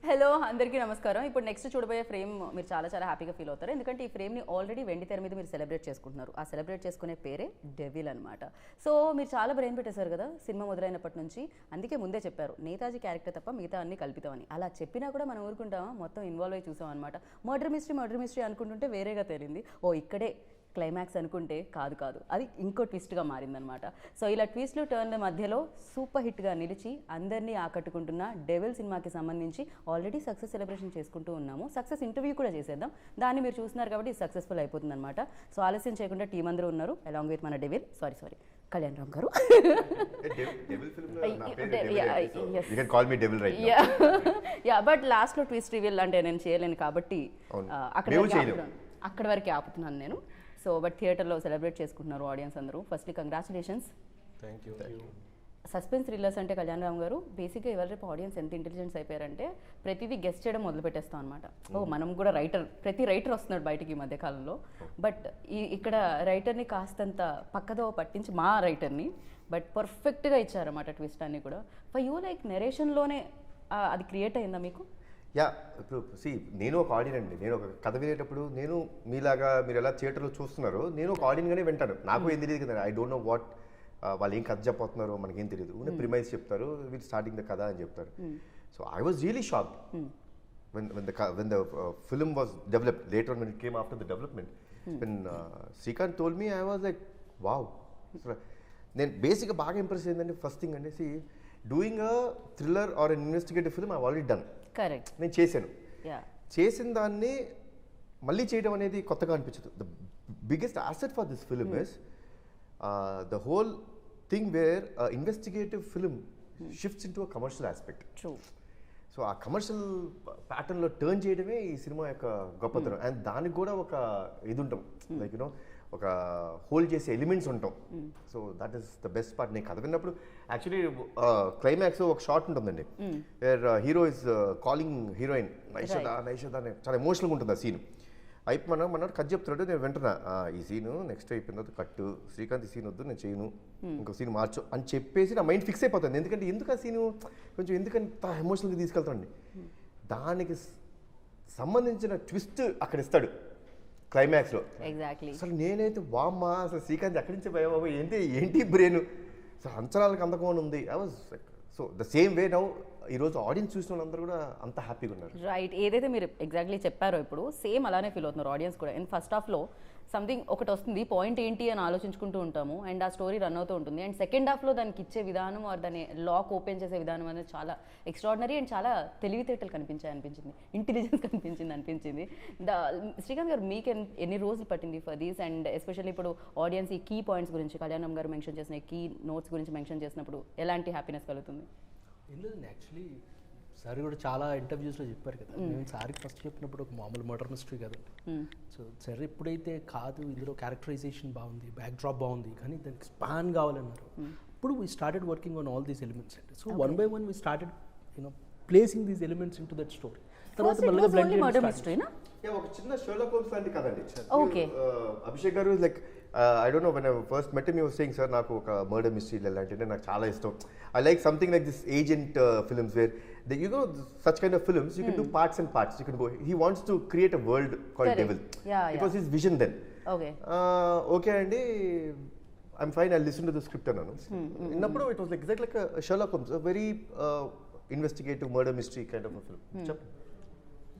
Hello అందరికీ నమస్కారం. ఇప్పుడు నెక్స్ట్ చూడబోయే ఫ్రేమ్ మీరు చాలా చాలా హ్యాపీగా ఫీల్ అవుతారు. ఎందుకంటే ఈ ఫ్రేమ్ని ఆల్రెడీ వెండి తెర మీద మీరు సెలబ్రేట్ చేసుకుంటున్నారు. ఆ సెలబ్రేట్ చేసుకునే పేరే డెవిల్ అనమాట. సో మీరు చాలా బ్రెయిన్ పెట్టేశారు కదా సినిమా మొదలైనప్పటి నుంచి. అందుకే ముందే చెప్పారు నేతాజీ క్యారెక్టర్ తప్ప మిగతా అన్ని కల్పితామని. అలా చెప్పినా కూడా మనం ఊరుకుంటామా? మొత్తం ఇన్వాల్వ్ అయ్యి చూసాం అనమాట. మర్డర్ మిస్టరీ అనుకుంటుంటే వేరేగా తేలింది. ఓ ఇక్కడే క్లైమాక్స్ అనుకుంటే కాదు అది ఇంకో ట్విస్ట్గా మారిందనమాట. సో ఇలా ట్విస్ట్లు టర్న్ల మధ్యలో సూపర్ హిట్గా నిలిచి అందరినీ ఆకట్టుకుంటున్న డెవిల్ సినిమాకి సంబంధించి ఆల్రెడీ సక్సెస్ సెలబ్రేషన్ చేసుకుంటూ ఉన్నాము. సక్సెస్ ఇంటర్వ్యూ కూడా చేసేద్దాం. దాన్ని మీరు చూస్తున్నారు కాబట్టి సక్సెస్ఫుల్ అయిపోతుంది అనమాట. సో ఆలస్యం చేయకుండా టీం అందరూ ఉన్నారు అలాంగ్ విత్ మన డెవిల్ సారీ కళ్యాణ్ రామ్ గారు. బట్ లాస్ట్లో ట్విస్ట్ రివీల్ అంటే నేను చేయలేను కాబట్టి అక్కడ వరకే ఆపుతున్నాను నేను. సో బట్ థియేటర్లో సెలబ్రేట్ చేసుకుంటున్నారు ఆడియన్స్ అందరూ. Firstly congratulations. Thank you. Suspense thrillers అంటే కళ్యాణ్ రామ్ గారు బేసిక్గా ఇవాళ రేపు ఆడియన్స్ ఎంత ఇంటెలిజెన్స్ అయిపోయారంటే ప్రతిదీ గెస్ట్ చేయడం మొదలు పెట్టేస్తాం అనమాట. మనం కూడా ప్రతి రైటర్ వస్తున్నాడు బయటికి ఈ మధ్య కాలంలో. బట్ ఇక్కడ రైటర్ని కాస్తంత పక్కదో పట్టించి మా రైటర్ని బట్ పర్ఫెక్ట్గా ఇచ్చారన్నమాట ట్విస్ట్ అన్ని కూడా. ఫర్ యూ లైక్ నెరేషన్లోనే అది క్రియేట్ అయిందా మీకు? ఇప్పుడు నేను ఒక ఆడియన్ అండి. నేను ఒక కథ వినేటప్పుడు నేను మీలాగా మీరు ఎలా థియేటర్లో చూస్తున్నారో నేను ఒక ఆడియన్గానే వింటాను. నాకు ఏం తెలియదు కదా, ఐ డోంట్ నో వాట్ వాళ్ళు ఏం కథ చెప్పబోతున్నారో మనకేం తెలియదు. ప్రిమైజ్ చెప్తారు, వీళ్ళు స్టార్టింగ్ ద కథ అని చెప్తారు. So I was really shocked when the film was developed. Later on when it came after the development, when Srikanth told me, I was like wow. నేను బేసిక్గా బాగా ఇంప్రెస్ అయిందండి. ఫస్ట్ థింగ్ అంటే doing a thriller or an investigative film I already done. Correct. నేను చేసిన దాన్ని మళ్ళీ చేయడం అనేది కొత్తగా అనిపించదు. The biggest asset for this film is the whole thing where investigative film shifts in to a commercial aspect. So ఆ commercial ప్యాటర్న్లో టర్న్ చేయడమే ఈ సినిమా యొక్క గొప్పతనం. అండ్ దానికి కూడా ఒక ఇది ఉంటాం, లైక్ యూనో ఒక హోల్డ్ చేసే ఎలిమెంట్స్ ఉంటాం. So that is the best part. నేను కథ విన్నప్పుడు యాక్చువల్లీ క్లైమాక్స్ ఒక షార్ట్ ఉంటుందండి where hero is calling heroine Naishadha అని చాలా ఎమోషనల్గా ఉంటుంది ఆ సీన్. మన కథ చెప్తున్నాడు, నేను వింటున్నా ఈ సీను నెక్స్ట్ అయిపోయిన తర్వాత కట్టు, శ్రీకాంత్ ఈ సీన్ వద్దు నేను చేయను, ఇంకో సీన్ మార్చు అని చెప్పేసి నా మైండ్ ఫిక్స్ అయిపోతుంది. ఎందుకు ఆ సీను కొంచెం ఎందుకంత ఎమోషనల్గా తీసుకెళ్తాండి. దానికి సంబంధించిన ట్విస్ట్ అక్కడ ఇస్తాడు క్లైమాక్స్లో. ఎగ్జాక్ట్లీ. అసలు నేనైతే వామ్మా అసలు శ్రీకాంత్ ఎక్కడి నుంచి పోయా బాబు ఏంటి బ్రెయిన్ అసలు అంచనాలకు అందకుండా ఉంది. I was so the same way now ఈరోజు ఆడియన్స్ చూసిన వాళ్ళందరూ కూడా అంత హ్యాపీగా ఉన్నారు. రైట్. ఏదైతే మీరు ఎగ్జాక్ట్లీ చెప్పారో ఇప్పుడు సేమ్ అలానే ఫీల్ అవుతున్నారు ఆడియన్స్ కూడా. అండ్ ఫస్ట్ హాఫ్లో సంథింగ్ ఒకటి వస్తుంది, పాయింట్ ఏంటి అని ఆలోచించుకుంటూ ఉంటాము అండ్ ఆ స్టోరీ రన్ అవుతూ ఉంటుంది. అండ్ సెకండ్ హాఫ్లో దానికి ఇచ్చే విధానం ఆర్ దాన్ని లాక్ ఓపెన్ చేసే విధానం అనేది చాలా ఎక్స్ట్రాడినరీ అండ్ చాలా తెలివితేటలు అనిపించింది, ఇంటెలిజెన్స్ అనిపించింది. శ్రీకాంత్ గారు మీకు ఎన్ని రోజులు పట్టింది ఫర్ దీస్? అండ్ ఎస్పెషల్లీ ఇప్పుడు ఆడియన్స్ ఈ కీ పాయింట్స్ గురించి కళ్యాణం గారు మెన్షన్ చేసిన కీ నోట్స్ గురించి మెన్షన్ చేసినప్పుడు ఎలాంటి హ్యాపీనెస్ కలుగుతుంది? ఏం లేదండి, యాక్చువల్లీ సార్ కూడా చాలా ఇంటర్వ్యూస్లో చెప్పారు కదా, నేను సార్కి ఫస్ట్ చెప్పినప్పుడు ఒక మామూలు మర్డర్ మిస్టరీ కదండి. సో సార్ ఎప్పుడైతే కాదు ఇందులో క్యారెక్టరైజేషన్ బాగుంది, బ్యాక్ డ్రాప్ బాగుంది, కానీ దానికి స్పాన్ కావాలన్నారు. అప్పుడు we started working on all these elements అండి. So one by one we started placing these elements into that story. తర్వాత మళ్ళీ ఒక చిన్న షెర్లాక్ హోమ్స్ లాంటి కదండి. ఓకే. అభిషేక్ గారు like I don't know, when I first met him he was saying, sir నాకు ఒక మర్డర్ మిస్టరీ లాంటిది నాకు చాలా ఇష్టం. I like something like this agent films where such kind of films you can do parts and parts. You can go, he wants to create a world called Devil. It was his vision then. Okay అండి, I'm fine, I'll listen to the script అన్నాను. ఇన్నప్పుడు it was like exactly like a Sherlock Holmes, a very investigative murder mystery kind of a film.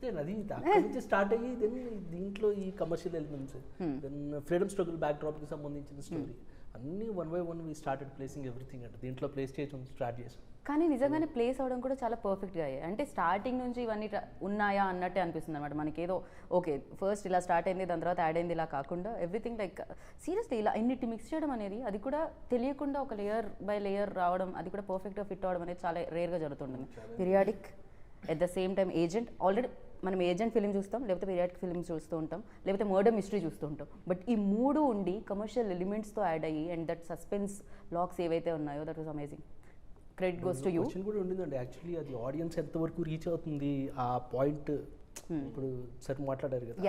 అది అక్కడి నుంచి start అయ్యి then దీంట్లో ఈ commercial elements, then freedom struggle బ్యాక్ డ్రాప్కి సంబంధించిన స్టోరీ అన్నీ one by one we started placing everything అంటే దీంట్లో ప్లేస్ చేయడం స్టార్ట్ చేసాం. కానీ నిజంగానే ప్లేస్ అవడం కూడా చాలా పర్ఫెక్ట్గా అయ్యాయి. అంటే స్టార్టింగ్ నుంచి ఇవన్నీ ఉన్నాయా అన్నట్టే అనిపిస్తుంది అనమాట మనకి. ఏదో ఓకే ఫస్ట్ ఇలా స్టార్ట్ అయింది, దాని తర్వాత యాడ్ అయింది, ఇలా కాకుండా ఎవ్రీథింగ్ లైక్ సీరియస్లీ ఇలా ఇన్నిటి మిక్స్ చేయడం అనేది, అది కూడా తెలియకుండా ఒక లేయర్ బై లేయర్ రావడం, అది కూడా పర్ఫెక్ట్గా ఫిట్ అవ్వడం అనేది చాలా రేర్గా జరుగుతుంటుంది. Periodic at the same time agent. Already మనం ఏజెంట్ ఫిల్మ్ చూస్తాం, లేకపోతే పీరియాడిక్ ఫిల్మ్ చూస్తూ ఉంటాం, లేకపోతే మర్డర్ మిస్టరీ చూస్తూ ఉంటాం. బట్ ఈ మూడు ఉండి కమర్షియల్ ఎలిమెంట్స్తో యాడ్ అయ్యి అండ్ దట్ సస్పెన్స్ లాక్స్ ఏవైతే ఉన్నాయో that was amazing. Credit goes to you. Question కూడా ఉండిందండి యాక్చువల్లీ, అది ఆడియన్స్ ఎంతవరకు రీచ్ అవుతుంది ఆ పాయింట్. ఇప్పుడు సార్ మాట్లాడారు కదా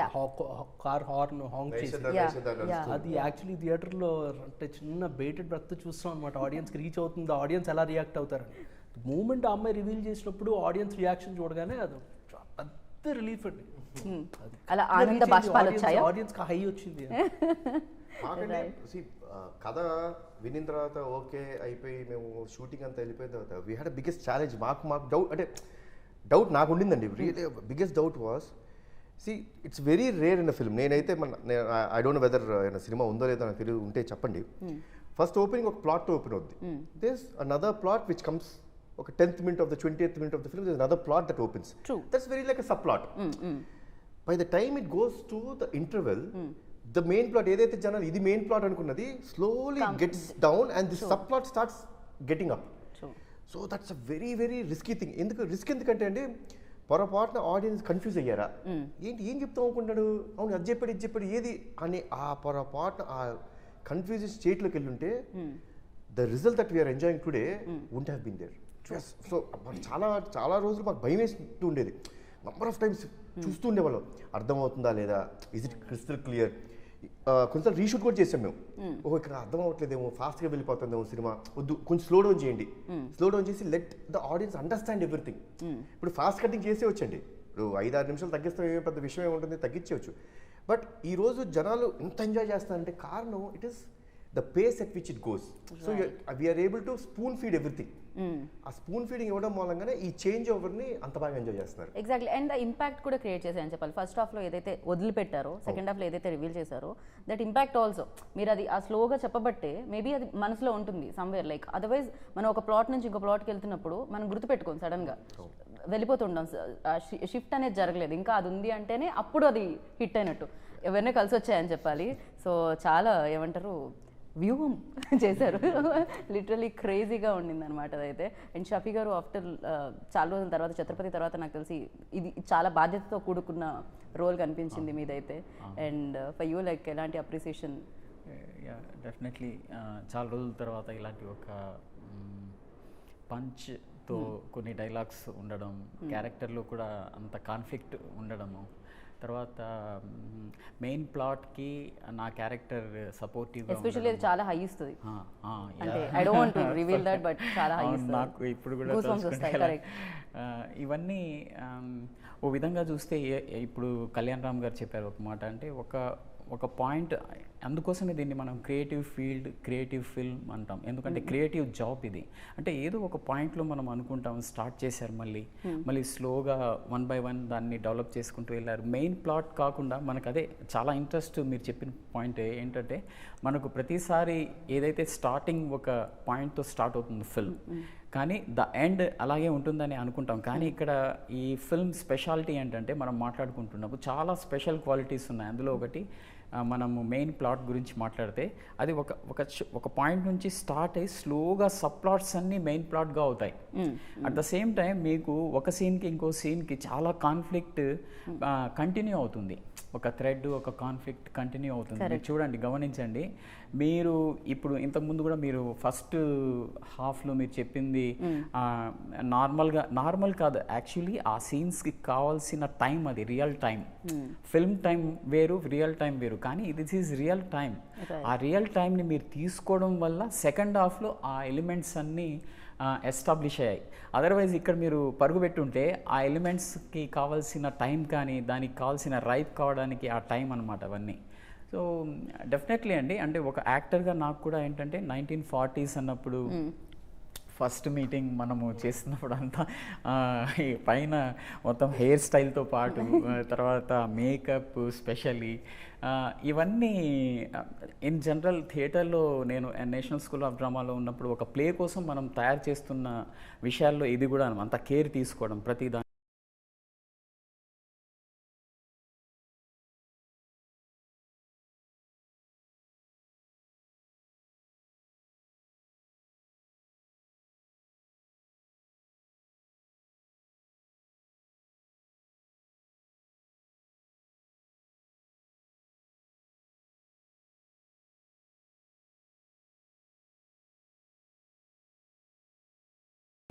కార్ హార్న్ హాంగ్ చేసి, అది యాక్చువల్లీ థియేటర్లో అంటే చిన్న బెయిటెడ్ బ్రెత్ చూస్తాం అనమాట. ఆడియన్స్కి రీచ్ అవుతుంది, ఆడియన్స్ ఎలా రియాక్ట్ అవుతారని. మూమెంట్ ఆ అమ్మాయి రివీల్ చేసినప్పుడు ఆడియన్స్ రియాక్షన్ చూడగానే అది పెద్ద రిలీఫ్ అండి. అలా ఆనంద బాష్పాలు వచ్చాయా? ఆడియన్స్కి హై వచ్చింది. మాకంటే కథ వినిన తర్వాత ఓకే అయిపోయి మేము షూటింగ్ అంతా వెళ్ళిపోయిన తర్వాత వీ హ్యాడ్ బిగ్గెస్ట్ ఛాలెంజ్. మాకు డౌట్, అంటే డౌట్ నాకు ఉండిందండి. Really biggest doubt was, it's very rare in a film. నేనైతే I don't know whether cinema ఉందో లేదో నాకు తెలియదు, ఉంటే చెప్పండి. ఫస్ట్ ఓపెనింగ్ ఒక ప్లాట్ ఓపెన్ అవుద్ది. This another plot which comes ఒక 10th minute of the 20th minute of the film, there's another plot that opens. True. That's very like a subplot. By the time it goes to the interval, the main plot ఏదైతే జనాలు ఇది main plot అనుకున్నది slowly gets down and the subplot starts getting up. So that's a very very risky thing. ఎందుకంటే అండి, పొరపాటున audience confuse అయ్యారా, ఏంటి ఏం చెప్తాం అనుకుంటాడు, అవును అది చెప్పాడు ఇది చెప్పాడు ఏది అని ఆ పొరపాటున ఆ confusion స్టేట్లోకి వెళ్ళుంటే the result that we are enjoying today wouldn't have been there. So చాలా రోజులు మాకు భయం వేస్తూ ఉండేది. నంబర్ ఆఫ్ టైమ్స్ చూస్తూ ఉండేవాళ్ళం, అర్థమవుతుందా లేదా, ఇస్ ఇట్ క్రిస్టల్ క్లియర్. కొంచెం రీషూట్ కూడా చేసాం మేము. ఓహో ఇక్కడ అర్థం అవ్వట్లేదేమో, ఫాస్ట్గా వెళ్ళిపోతుందేమో సినిమా, వద్దు కొంచెం స్లో డౌన్ చేయండి. స్లో డౌన్ చేసి let the audience understand everything. ఇప్పుడు ఫాస్ట్ కటింగ్ చేసే వచ్చండి, ఇప్పుడు 5-6 నిమిషాలు తగ్గిస్తాం, ఏమేమి పెద్ద విషయం ఏముంటుంది, తగ్గించవచ్చు. బట్ ఈరోజు జనాలు ఎంత ఎంజాయ్ చేస్తారంటే కారణం it is the pace at which it goes. So we are able to spoon feed everything. ఆ స్పూన్ ఫీడింగ్ ఇవ్వడం మూలంగానే ఈ చేంజ్ ఓవర్ని అంత బాగా ఎంజాయ్ చేస్తున్నారు. ఎగ్జాక్ట్లీ. అండ్ ఇంపాక్ట్ కూడా క్రియేట్ చేశాయని చెప్పాలి. ఫస్ట్ హాఫ్లో ఏదైతే వదిలిపెట్టారో, సెకండ్ హాఫ్లో ఏదైతే రివీల్ చేశారో, దట్ ఇంపాక్ట్ ఆల్సో మీరు అది ఆ స్లోగా చెప్పబట్టే మేబీ అది మనసులో ఉంటుంది సమ్వేర్. లైక్ అదర్వైజ్ మనం ఒక ప్లాట్ నుంచి ఇంకో ప్లాట్కి వెళ్తున్నప్పుడు మనం గుర్తుపెట్టుకోం, సడన్గా వెళ్ళిపోతుంటాం. షిఫ్ట్ అనేది జరగలేదు, ఇంకా అది ఉంది అంటేనే అప్పుడు అది హిట్ అయినట్టు. ఎవరినే కలిసి వచ్చాయని చెప్పాలి. సో చాలా ఏమంటారు, వ్యూహం చేశారు. లిటరలీ క్రేజీగా ఉండింది అనమాట అదైతే. అండ్ షఫీ గారు ఆఫ్టర్ చాలా రోజుల తర్వాత, ఛత్రపతి తర్వాత నాకు తెలిసి ఇది చాలా బాధ్యతతో కూడుకున్న రోల్ కనిపించింది మీదైతే. అండ్ ఫర్ యూ లైక్ ఎలాంటి అప్రిసియేషన్? డెఫినెట్లీ చాలా రోజుల తర్వాత ఇలాంటి ఒక పంచ్తో కొన్ని డైలాగ్స్ ఉండడం, క్యారెక్టర్లో కూడా అంత కాన్ఫ్లిక్ట్ ఉండడము, తర్వాత మెయిన్ ప్లాట్కి నా క్యారెక్టర్ సపోర్టివ్గా, ఎస్పెషల్లీ అది చాలా హై ఇస్తుంది. అంటే I don't want to reveal that, but చాలా హై ఇస్తుంది. నాకు ఇప్పుడు కూడా ఇవన్నీ ఓ విధంగా చూస్తే ఇప్పుడు కళ్యాణ్ రామ్ గారు చెప్పారు ఒక మాట, అంటే ఒక పాయింట్, అందుకోసమే దీన్ని మనం క్రియేటివ్ ఫిల్మ్ అంటాం. ఎందుకంటే క్రియేటివ్ జాబ్ ఇది. అంటే ఏదో ఒక పాయింట్లో మనం అనుకుంటాం, స్టార్ట్ చేశారు, మళ్ళీ స్లోగా 1 by 1 దాన్ని డెవలప్ చేసుకుంటూ వెళ్ళారు. మెయిన్ ప్లాట్ కాకుండా మనకు అదే చాలా ఇంట్రెస్ట్. మీరు చెప్పిన పాయింట్ ఏంటంటే మనకు ప్రతిసారి ఏదైతే స్టార్టింగ్ ఒక పాయింట్తో స్టార్ట్ అవుతుంది ఫిల్మ్, కానీ ద ఎండ్ అలాగే ఉంటుందని అనుకుంటాం. కానీ ఇక్కడ ఈ ఫిల్మ్ స్పెషాలిటీ ఏంటంటే మనం మాట్లాడుకుంటున్నప్పుడు చాలా స్పెషల్ క్వాలిటీస్ ఉన్నాయి. అందులో ఒకటి మనము మెయిన్ ప్లాట్ గురించి మాట్లాడితే అది ఒక పాయింట్ నుంచి స్టార్ట్ అయ్యి స్లోగా సబ్ ప్లాట్స్ అన్నీ మెయిన్ ప్లాట్గా అవుతాయి. అట్ ద సేమ్ టైం మీకు ఒక సీన్కి ఇంకో సీన్కి చాలా కాన్ఫ్లిక్ట్ కంటిన్యూ అవుతుంది. ఒక థ్రెడ్, ఒక కాన్ఫ్లిక్ట్ కంటిన్యూ అవుతుంది. మీరు చూడండి, గమనించండి. మీరు ఇప్పుడు ఇంతకుముందు కూడా మీరు ఫస్ట్ హాఫ్లో మీరు చెప్పింది నార్మల్ కాదు, యాక్చువల్లీ ఆ సీన్స్కి కావాల్సిన టైం అది రియల్ టైం. ఫిల్మ్ టైం వేరు, రియల్ టైం వేరు, కానీ దిస్ ఈజ్ రియల్ టైం. ఆ రియల్ టైంని మీరు తీసుకోవడం వల్ల సెకండ్ హాఫ్లో ఆ ఎలిమెంట్స్ అన్నీ ఎస్టాబ్లిష్ అయ్యాయి. అదర్వైజ్ ఇక్కడ మీరు పరుగు పెట్టుంటే ఆ ఎలిమెంట్స్కి కావాల్సిన టైం కానీ దానికి కావాల్సిన రైప్ కావడానికి ఆ టైం అనమాట అవన్నీ. సో డెఫినెట్లీ అండి, అంటే ఒక యాక్టర్గా నాకు కూడా ఏంటంటే 1940s అన్నప్పుడు ఫస్ట్ మీటింగ్ మనము చేస్తున్నప్పుడు అంతా పైన మొత్తం హెయిర్ స్టైల్తో పాటు తర్వాత మేకప్ స్పెషల్లీ ఇవన్నీ ఇన్ జనరల్ థియేటర్లో నేను నేషనల్ స్కూల్ ఆఫ్ డ్రామాలో ఉన్నప్పుడు ఒక ప్లే కోసం మనం తయారు చేస్తున్న విషయాల్లో ఇది కూడా అంత కేర్ తీసుకోవడం ప్రతి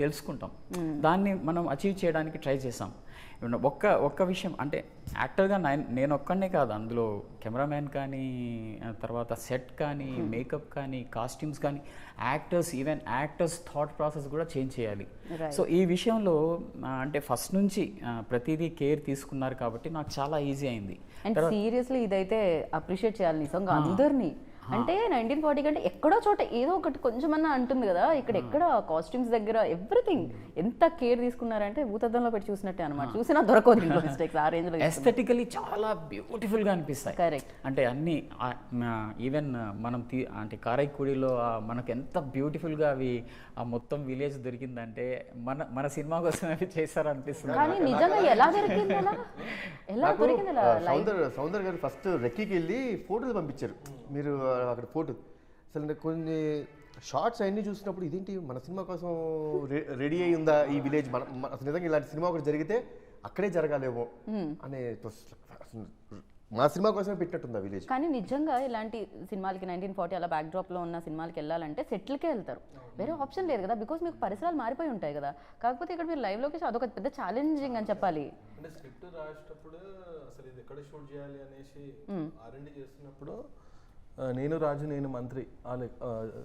తెలుసుకుంటాం, దాన్ని మనం అచీవ్ చేయడానికి ట్రై చేసాం. ఒక్క విషయం అంటే యాక్టర్గా నేను ఒక్కనే కాదు, అందులో కెమెరామ్యాన్ కానీ, తర్వాత సెట్ కానీ, మేకప్ కానీ, కాస్ట్యూమ్స్ కానీ, ఈవెన్ యాక్టర్స్ థాట్ ప్రాసెస్ కూడా చేంజ్ చేయాలి. సో ఈ విషయంలో అంటే ఫస్ట్ నుంచి ప్రతిదీ కేర్ తీసుకున్నారు కాబట్టి నాకు చాలా ఈజీ అయింది. అండ్ సీరియస్లీ ఇదైతే అప్రిషియేట్ చేయాలి నిజంగా అందరినీ. అంటే 1940 కంటే ఎక్కడో చోట ఏదో ఒకటి కొంచెమన్నా అంటుంది కదా, ఇక్కడ ఎక్కడ కాస్ట్యూమ్స్ దగ్గర ఎవ్రీథింగ్ ఎంత కేర్ తీసుకున్నారంటే భూతద్దంలో పెట్టి చూసినట్టే అనమాట. చూసినా దొరకదు ఇంట్లో మిస్టేక్స్, ఆ రేంజ్ లో ఎస్థెటికలీ చాలా బ్యూటిఫుల్ గా అనిపిస్తాయి. కరెక్ట్. అంటే అన్ని ఈవెన్ మనం అంటే కారైక్కుడిలో మనకు ఎంత బ్యూటిఫుల్ గా అవి ఆ మొత్తం విలేజ్ దొరికిందంటే మన సినిమా కోసం అవి చేశారు అనిపిస్తుంది. కానీ నిజంగా ఎలా దొరికింది, ఎలా దొరికింది? సౌందర్ గారు ఫస్ట్ రెక్కీకి వెళ్ళి ఫోటోలు పంపించారు, మీరు అక్కడ ఫోటో అసలు కొన్ని షార్ట్స్ అన్నీ చూసినప్పుడు ఇదేంటి మన సినిమా కోసం రెడీ అయి ఉందా ఈ విలేజ్, అసలు నిజంగా ఇలాంటి సినిమా ఒకటి జరిగితే అక్కడే జరగాలేమో అనే, మా సినిమా కోసమే పెట్టినట్టుంది ఆ విలేజ్. కానీ నిజంగా ఇలాంటి సినిమాలకి 1940 అలా బ్యాక్ డ్రాప్ లో ఉన్న సినిమాలకి వెళ్ళాలంటే సెటిల్కే వెళ్తారు, వేరే ఆప్షన్ లేదు కదా, బికాస్ మీకు పరిసరాలు మారిపోయి ఉంటాయి కదా. కాకపోతే ఇక్కడ మీరు లైవ్ లోకి అదొక పెద్ద ఛాలెంజింగ్ అని చెప్పాలి. అంటే స్క్రిప్ట్ రాసేటప్పుడు అసలు ఇది ఎక్కడ షూట్ చేయాలి అనేసి R&D చేస్తున్నప్పుడు నేను రాజు నేను మంత్రి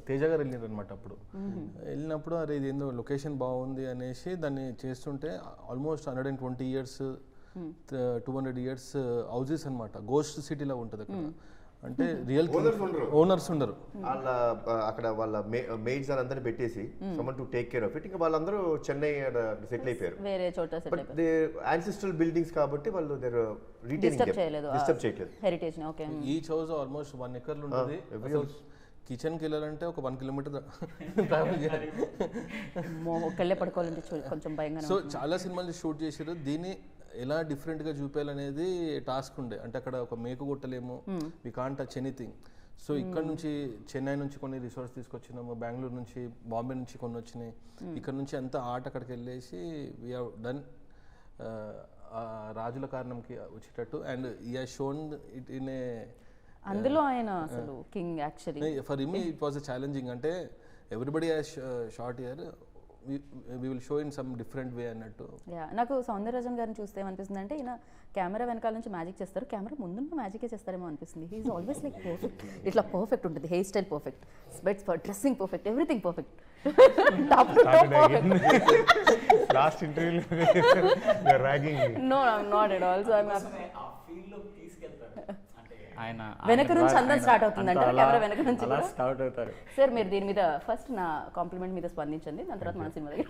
తేజ గారు వెళ్ళారు అనమాట. అప్పుడు వెళ్ళినప్పుడు అరే ఇది ఏందో లొకేషన్ బాగుంది అనేసి దాన్ని చేస్తుంటే ఆల్మోస్ట్ 120 years 200 years హౌజెస్ అనమాట, గోస్ట్ సిటీలో ఉంటుంది అక్కడ. అంటే రియల్ ఓనర్స్ ఉండరు, వాళ్ళ అక్కడ వాళ్ళ మెయిడ్స్ అందరిని పెట్టేసి someone to take care of it. ఇంకా వాళ్ళందరూ చెన్నై సెటిల్ అయిపోయారు, వేరే చోట బట్ దే యాన్సిస్ట్రల్ బిల్డింగ్స్ కాబట్టి వాళ్ళు డిస్టర్బ్ చేయలేదు హెరిటేజ్ ని. Okay, each house almost 1 acre ఉంటుంది. కిచెన్కి వెళ్ళాలంటే ఒక 1 kilometer ట్రావెల్ చేయాలి, ఒక్కళ్ళే పడుకోవాలంటే కొంచెం భయంగా. సో చాలా సినిమాలు షూట్ చేశారు. దీన్ని ఎలా డిఫరెంట్గా చూపించాలనేది టాస్క్ ఉండే. అంటే అక్కడ ఒక మేకు కొట్టలేము, we can't touch anything. So ఇక్కడ నుంచి చెన్నై నుంచి కొన్ని రిసార్ట్స్ తీసుకొచ్చినాము, బెంగళూరు నుంచి బాంబే నుంచి కొన్ని వచ్చినాయి. ఇక్కడ నుంచి అంతా ఆర్ట్ అక్కడికి వెళ్ళేసి వీ హావ్ డన్ రాజుల కారణంకి వచ్చేటట్టు. And we have shown it in a, అందులో ఆయన అసలు king actually. For him it was a challenging. అంటే everybody has shot here, we will show in some different way అన్నట్టు. నాకు సౌందరరాజన్ గారిని చూస్తే ఏమనిపిస్తుంది అంటే ఈయన కెమెరా వెనకాల నుంచి మ్యాజిక్ చేస్తారు, కెమెరా ముందు మ్యాజికే చేస్తారేమో అనిపిస్తుంది. He is always like perfect, ఇట్లా పర్ఫెక్ట్ ఉంటుంది, hair style perfect, specs dressing perfect, everything perfect. Last ఇంటర్వ్యూలో no not at all. So ఆయన వెనక నుంచి అందరం స్టార్ట్ అవుతుంది అంటే కెమెరా వెనక నుంచి స్టార్ట్ అవుతారు. సార్ మీరు దీని మీద ఫస్ట్ నా కాంప్లిమెంట్ మీద స్పందించండి, దాని తర్వాత మన సినిమా దగ్గర.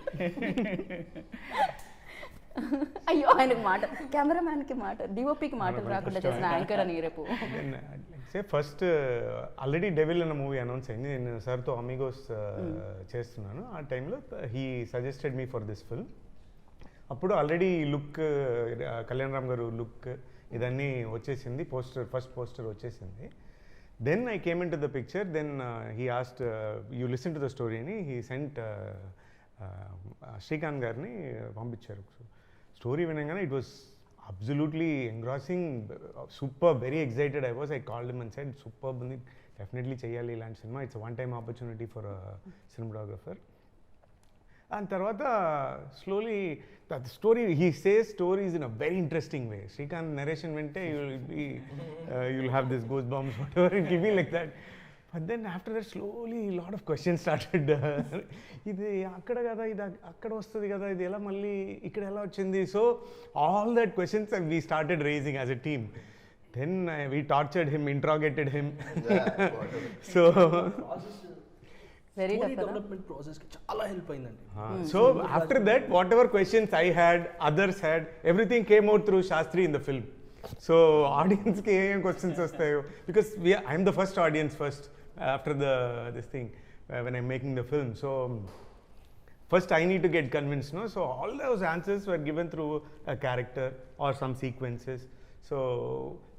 అయ్యో ఆయనకు మాట, కెమెరామ్యాన్కి మాట, డిఓపికి మాటలు రాకుండా చేసిన యాంకర్ అని రేపు. ఫస్ట్ ఆల్రెడీ డెవిల్ అన్న మూవీ అనౌన్స్ అయింది, నేను సార్తో అమిగోస్ చేస్తున్నాను. ఆ టైంలో he suggested me for this film. అప్పుడు already look Kalyan Ram garu look ఇదన్నీ వచ్చేసింది, ఫస్ట్ పోస్టర్ వచ్చేసింది. Then I came into the picture. Then he asked you listen to the story అని హీ సెంట్ శ్రీకాంత్ గారిని పంపించారు. స్టోరీ వినగానే it was absolutely engrossing, super, very excited I was. I called him and said super ఉంది, definitely చేయాలి ఇలాంటి cinema, it's one time opportunity for cinematographer. And tarvata slowly that story, he says stories in a very interesting way. Srikanth narration vente you'll have this goosebumps whatever, it will be like that. But then after that slowly a lot of questions started. Idi akkada kada, idi akkada vastadi kada, idi ela malli ikkada ela vachindi. So all that questions we started raising as a team. Then we tortured him, interrogated him. So very tough development process కి చాలా help అయిందండి. So after that whatever questions I had, others had, everything came out through Shastri in the film. So audience ki em questions vastayo, because I am the first audience first after this thing when I'm making the film. So first I need to get convinced, no? So all those answers were given through a character or some sequences. So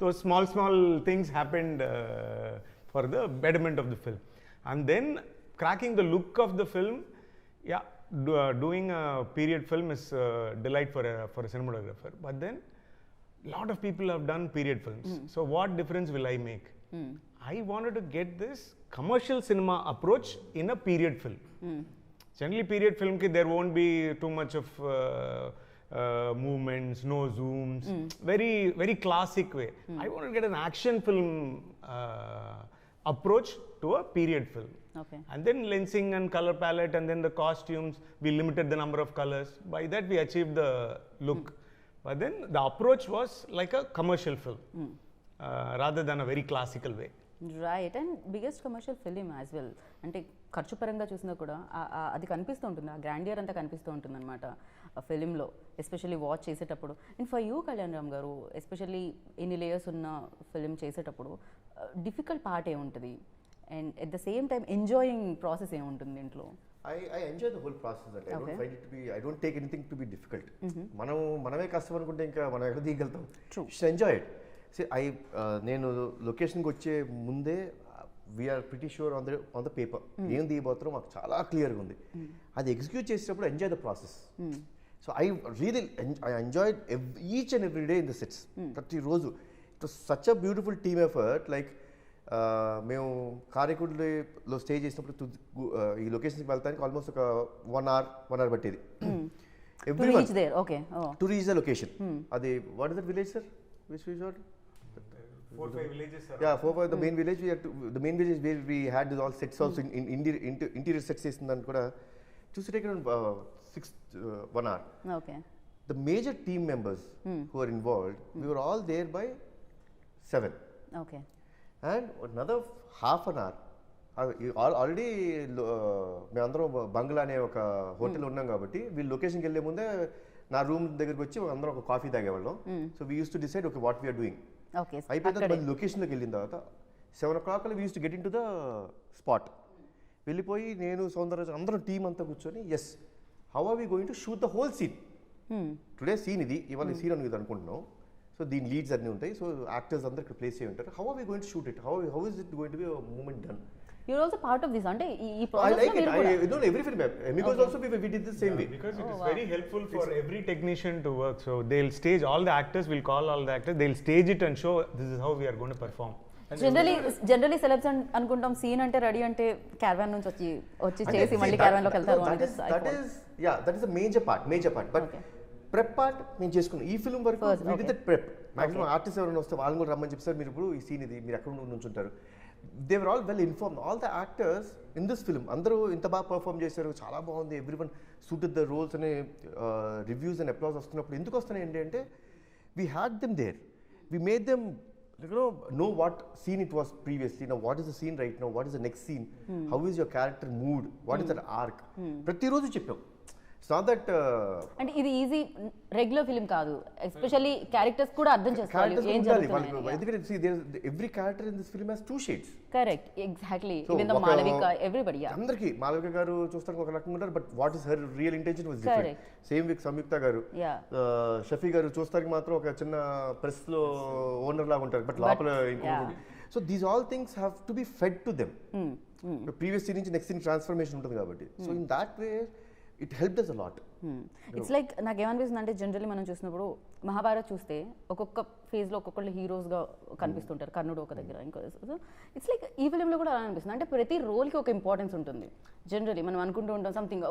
those small things happened for the betterment of the film. And then cracking the look of the film, doing a period film is a delight for a cinematographer. But then lot of people have done period films. So what difference will I make? I wanted to get this commercial cinema approach in a period film. Generally, period film ki there won't be too much of movements, no zooms. Very classic way. I want to get an action film approach to a period film. Okay. And then lensing and color palette, and then the costumes, we limited the number of colors. By that we achieved the look. But then the approach was like a commercial film, rather than a very classical way. Right. And biggest commercial film as well. అంటే ఖర్చు పరంగా చూసినా కూడా అది కనిపిస్తూ ఉంటుంది, ఆ grandeur అంతా కనిపిస్తూ ఉంటుంది అనమాట ఆ ఫిలింలో, ఎస్పెషల్లీ వాచ్ చేసేటప్పుడు. And for you Kalyan Ram గారు, ఎస్పెషల్లీ ఎన్ని లేయర్స్ ఉన్న ఫిలిం చేసేటప్పుడు డిఫికల్ట్ పార్ట్ ఏముంటుంది, and at the same time enjoying process ఏముంటుంది దీంట్లో? I enjoy the whole process. That I don't find it to be. I don't take anything to be difficult. మనమే కష్టం అనుకుంటే ఇంకా మనం ఎక్కడ దిగలుగుతాం. Just enjoy it. See, నేను లొకేషన్కి వచ్చే ముందే we are pretty sure on the paper ఏం దిగబోతారో మాకు చాలా క్లియర్గా ఉంది. అది ఎగ్జిక్యూట్ చేసేటప్పుడు enjoy the process. So I enjoy each and every day in the sets. ప్రతిరోజు it was such a beautiful team effort. Like మేము కారైకుడిలో స్టే చేసినప్పుడు ఈ లొకేషన్కి వెళ్తానికి ఆల్మోస్ట్ ఒక 1 hour పట్టేది. Reach there, okay. To reach the location. అది what is that village sir? Which resort? 4-5 villages, sir. Yeah, 4-5 the main village. The main village where we had all sets also in interior sets చేసిందని కూడా to take around 1 hour. Okay. The major team members who are involved, we were all there by 7. Okay. And another half an hour. Already మేమందరం బంగ్లా అనే ఒక hotel ఉన్నాం కాబట్టి వీళ్ళు లొకేషన్కి వెళ్ళే ముందే నా రూమ్ దగ్గరికి వచ్చి అందరం ఒక కాఫీ తాగేవాళ్ళం. So we used to decide okay what we are doing. అయిపోయిన తర్వాత లొకేషన్లోకి వెళ్ళిన తర్వాత 7 o'clock we used to get into the spot. వెళ్ళిపోయి నేను సౌందర్య అందరం టీం అంతా కూర్చొని as how are we going to shoot the whole scene. Today scene ఇది, ఇవాళ సీన్ అని ఇది అనుకుంటున్నాం. సో దీని లీడ్స్ అన్నీ ఉంటాయి. సో యాక్టర్స్ అందరూ ఇక్కడ ప్లేస్ చేయి ఉంటారు. How are we going to shoot it, how is it going to be moment done. You're also part of this, అంటే ఈ I like it. I don't know every film. Amigos also we did the same way. Because it is very helpful for every technician to work. So they'll stage all the actors. We'll call all the actors. They'll stage it and show this is how we are going to perform. Generally celebs అనుకుంటాం scene అంటే ready అంటే caravan నుంచి వచ్చి చేసి మళ్ళీ caravan లోకి వెళ్తారు. That is the major part. But prep part మేము చేసుకున్నాం. ఈ ఫిల్మ్ వరకు we did the prep. Maximum artist ఎవరైనా వస్తే వాళ్ళని కూడా రమ్మని చెప్పి సార్ మీరు ఇప్పుడు ఈ సీన్ ఇది మీరు ఎక్కడ నుంచుంటారు. They were all well informed. All the actors in this film, అందరూ ఇంత బాగా పర్ఫామ్ చేశారు, చాలా బాగుంది, ఎవ్రీవన్ సూటెడ్ ద రోల్స్ అనే రివ్యూస్ అండ్ అప్లాస్ వస్తున్నప్పుడు ఎందుకు వస్తున్నాయి ఏంటంటే we had them there. We made them know what scene it was previously. Now what is the scene right now? What is the next scene? How is your character mood? What is that arc? ప్రతిరోజు చెప్పాం. It's not that అంటే ఇది easy regular film కాదు. Especially characters కూడా అర్థం చేసుకోవాలి ఏం జరుగుతుంది. ఎందుకంటే see there every character in this film has 2 shades. Correct, exactly. Even the Malavika, everybody, yeah. అందరికి మాలవిక గారు చూస్తానికి ఒక రకంగా ఉంటారు, but what is her real intention was different. Same with Samyuktha garu, Shafi గారు చూస్తానికి మాత్రం ఒక చిన్న ప్రెస్ లో ఓనర్ లాగా ఉంటారు, బట్ లోపల ఇంకొకటి. So these all things have to be fed to them. Previous scene నుంచి నెక్స్ట్ సీన్ ట్రాన్స్ఫర్మేషన్ ఉంటుంది కాబట్టి. So in that way it helped us a lot. It's like నాకేమనిపిస్తుంది అంటే జనరల్లీ మనం చూసినప్పుడు మహాభారత్ చూస్తే ఒక్కొక్క ఫేజ్లో ఒక్కొక్కళ్ళు హీరోస్గా కనిపిస్తుంటారు. కర్ణుడు ఒక దగ్గర, ఇంకో. ఇట్స్ లైక్ ఈ ఫిలింలో కూడా అలా అనిపిస్తుంది. అంటే ప్రతి రోల్కి ఒక ఇంపార్టెన్స్ ఉంటుంది. జనరల్లీ మనం అనుకుంటూ ఉంటాం సంథింగ్